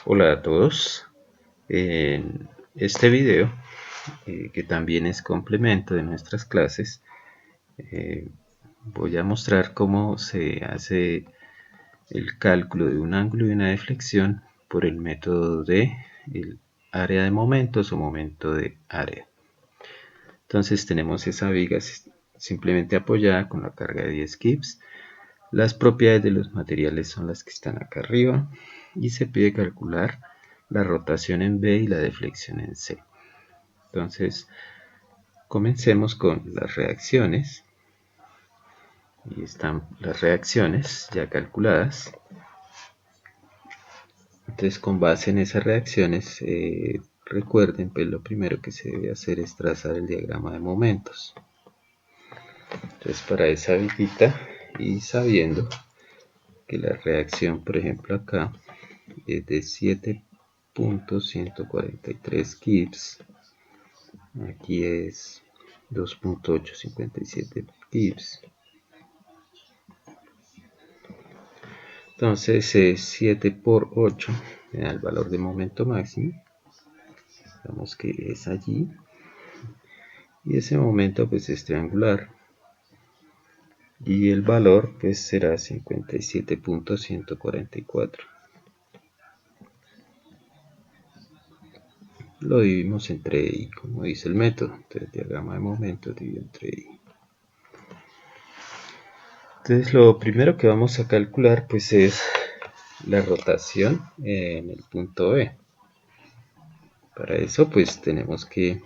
Hola a todos. En este video, que también es complemento de nuestras clases, eh, voy a mostrar cómo se hace el cálculo de un ángulo y una deflexión por el método de el área de momentos o momento de área. Entonces tenemos esa viga simplemente apoyada con la carga de 10 kips. Las propiedades de los materiales son las que están acá arriba y se pide calcular la rotación en B y la deflexión en C. Entonces, comencemos con las reacciones. Y están las reacciones ya calculadas. Entonces, con base en esas reacciones, recuerden, pues lo primero que se debe hacer es trazar el diagrama de momentos. Entonces, para esa viguita y sabiendo que la reacción, por ejemplo, acá es de 7.143 kips, aquí es 2.857 kips. Entonces 7 por 8 me da el valor de momento máximo. Digamos que es allí. Y ese momento pues es triangular. Y el valor pues será 57.144. Lo dividimos entre I, como dice el método. Entonces diagrama de momento dividido entre I. Entonces lo primero que vamos a calcular pues es la rotación en el punto B. Para eso pues tenemos que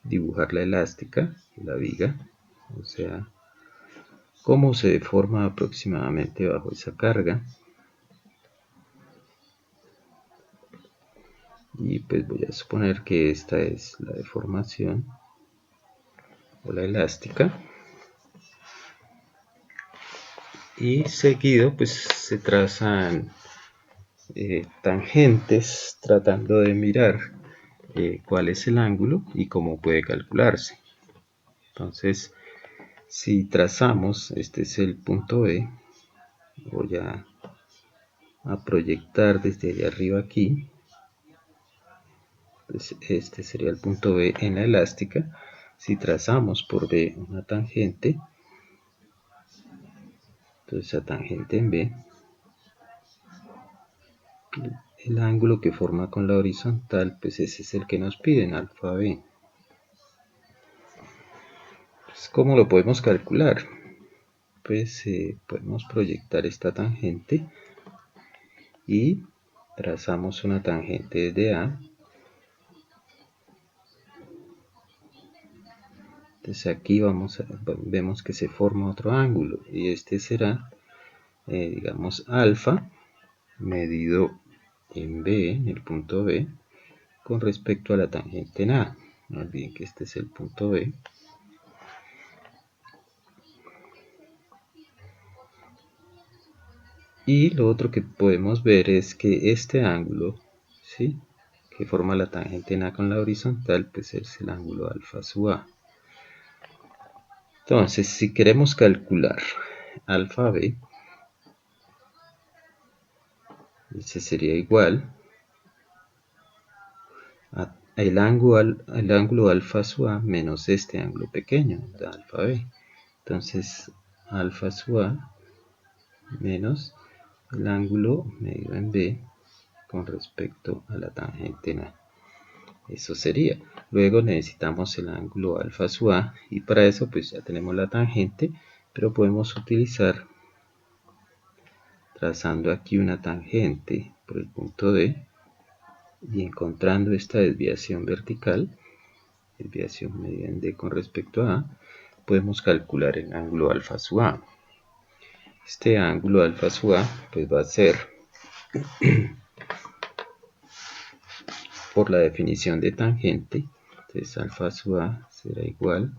dibujar la elástica, la viga, o sea, cómo se deforma aproximadamente bajo esa carga. Y pues voy a suponer que esta es la deformación o la elástica. Y seguido pues se trazan tangentes tratando de mirar cuál es el ángulo y cómo puede calcularse. Entonces, si trazamos, este es el punto B, voy a proyectar desde allá arriba aquí. Entonces, este sería el punto B en la elástica. Si trazamos por B una tangente, entonces la tangente en B, el ángulo que forma con la horizontal, pues ese es el que nos piden, alfa B. Pues, ¿cómo lo podemos calcular? Pues podemos proyectar esta tangente y trazamos una tangente desde A. Entonces aquí vemos que se forma otro ángulo y este será, digamos, alfa medido en B, en el punto B, con respecto a la tangente en A. No olviden que este es el punto B. Y lo otro que podemos ver es que este ángulo, ¿sí?, que forma la tangente en A con la horizontal, pues es el ángulo alfa sub A. Entonces, si queremos calcular alfa B, ese sería igual a el ángulo alfa sub A menos este ángulo pequeño de alfa B. Entonces, alfa sub A menos el ángulo medido en B con respecto a la tangente en A. Eso sería. Luego necesitamos el ángulo alfa sub A y para eso pues ya tenemos la tangente, pero podemos utilizar, trazando aquí una tangente por el punto D y encontrando esta desviación vertical, desviación medida en D con respecto a A, podemos calcular el ángulo alfa sub A. Este ángulo alfa sub A pues va a ser, por la definición de tangente, entonces alfa sub A será igual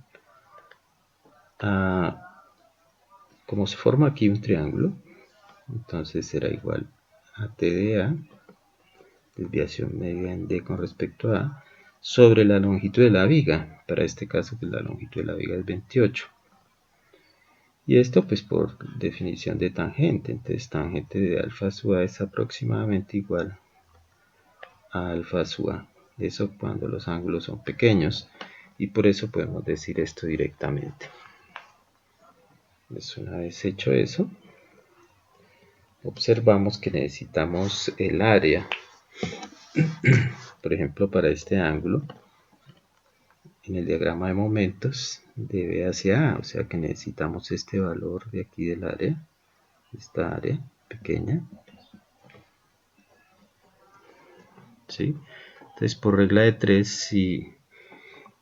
a, como se forma aquí un triángulo, entonces será igual a T de A, desviación medida en D con respecto a A, sobre la longitud de la viga. Para este caso pues la longitud de la viga es 28. Y esto pues por definición de tangente, entonces tangente de alfa sub A es aproximadamente igual a alfa sub a. Eso cuando los ángulos son pequeños, y por eso podemos decir esto directamente. Pues una vez hecho eso, observamos que necesitamos el área. Por ejemplo, para este ángulo, en el diagrama de momentos de B hacia A, o sea que necesitamos este valor de aquí del área, esta área pequeña, ¿sí? Entonces, por regla de 3, si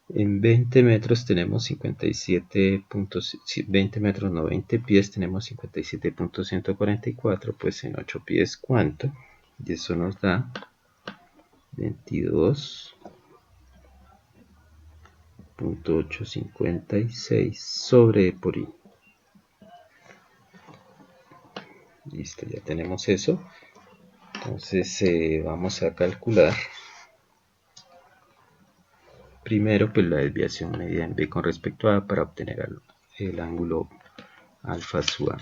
en 20 metros tenemos 20 metros, no, 20 pies tenemos 57.144, pues en 8 pies, ¿cuánto? Y eso nos da 22.856 sobre E por I. Listo, ya tenemos eso. Entonces vamos a calcular primero pues la desviación medida en B con respecto a para obtener el ángulo alfa sub A.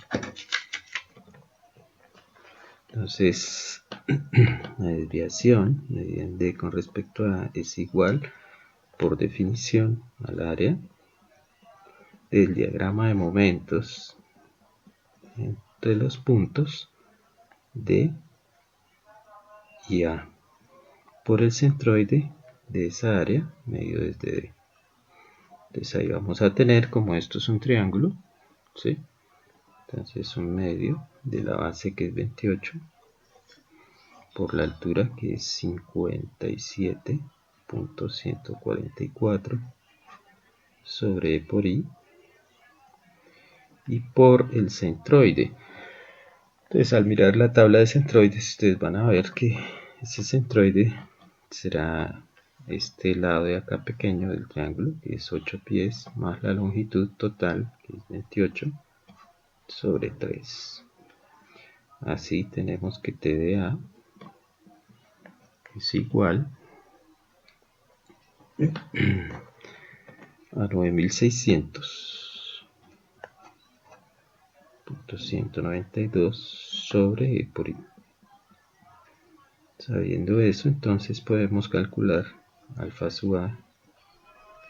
Entonces la desviación medida en D con respecto a es igual por definición al área del diagrama de momentos entre los puntos D y A por el centroide de esa área medido desde D. Entonces ahí vamos a tener, como esto es un triángulo, ¿sí? Entonces un medio de la base que es 28 por la altura que es 57.144 sobre E por I y por el centroide. Entonces al mirar la tabla de centroides ustedes van a ver que ese centroide será este lado de acá pequeño del triángulo, que es 8 pies, más la longitud total, que es 28, sobre 3. Así tenemos que TDA es igual a 9600.192 sobre E por I. Sabiendo eso, entonces podemos calcular alfa sub A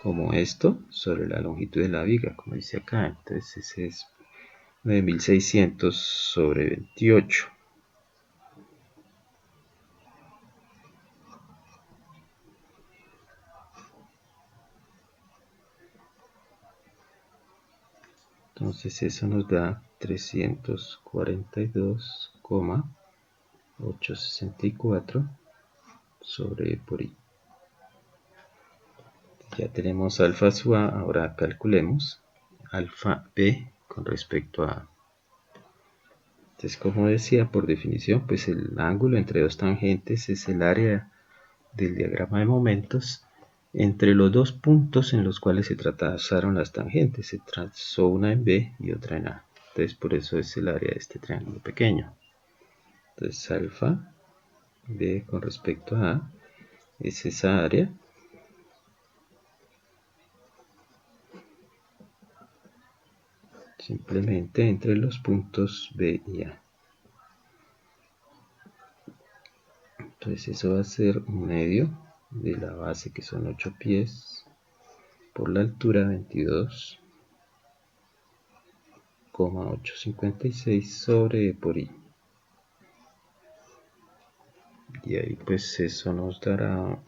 como esto sobre la longitud de la viga, como dice acá. Entonces ese es 9600 sobre 28. Entonces eso nos da 342,864 sobre E por I. Ya tenemos alfa sub A, ahora calculemos alfa B con respecto a A. Entonces, como decía, por definición, pues el ángulo entre dos tangentes es el área del diagrama de momentos entre los dos puntos en los cuales se trazaron las tangentes. Se trazó una en B y otra en A. Entonces, por eso es el área de este triángulo pequeño. Entonces, alfa B con respecto a A es esa área simplemente entre los puntos B y A. Entonces eso va a ser un medio de la base que son 8 pies por la altura 22,856 sobre E por I. Y ahí pues eso nos dará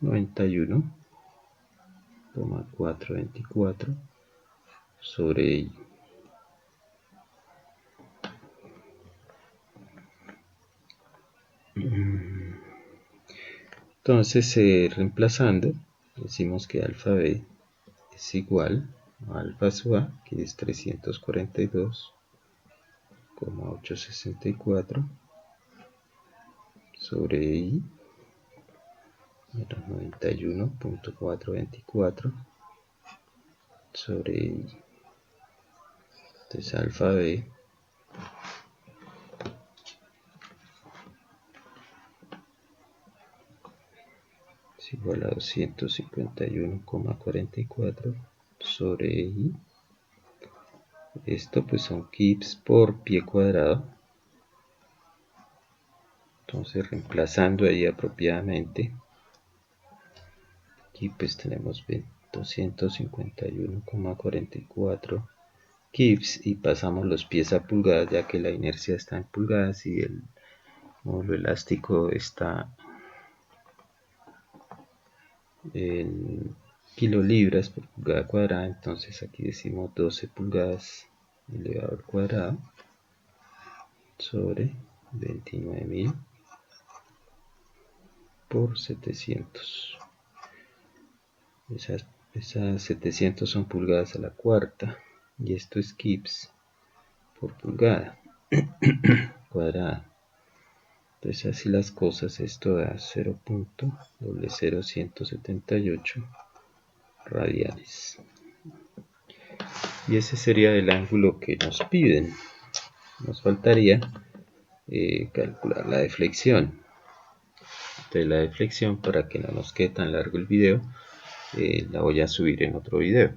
91,424 sobre I. Entonces reemplazando decimos que alfa B es igual a alfa sub A, que es 342,864 sobre I menos 91,424 sobre I. Entonces alfa B es igual a 251,44 sobre I. Esto pues son kips por pie cuadrado. Entonces, reemplazando ahí apropiadamente, aquí pues tenemos 251,44 kips y pasamos los pies a pulgadas, ya que la inercia está en pulgadas y el módulo elástico está en kilolibras por pulgada cuadrada. Entonces aquí decimos 12 pulgadas elevado al cuadrado sobre 29.000 por 700. Esas 700 son pulgadas a la cuarta y esto es kips por pulgada cuadrada. Entonces así las cosas, esto da 0.00178 radianes. Y ese sería el ángulo que nos piden. Nos faltaría calcular la deflexión. Entonces la deflexión, para que no nos quede tan largo el video, la voy a subir en otro video.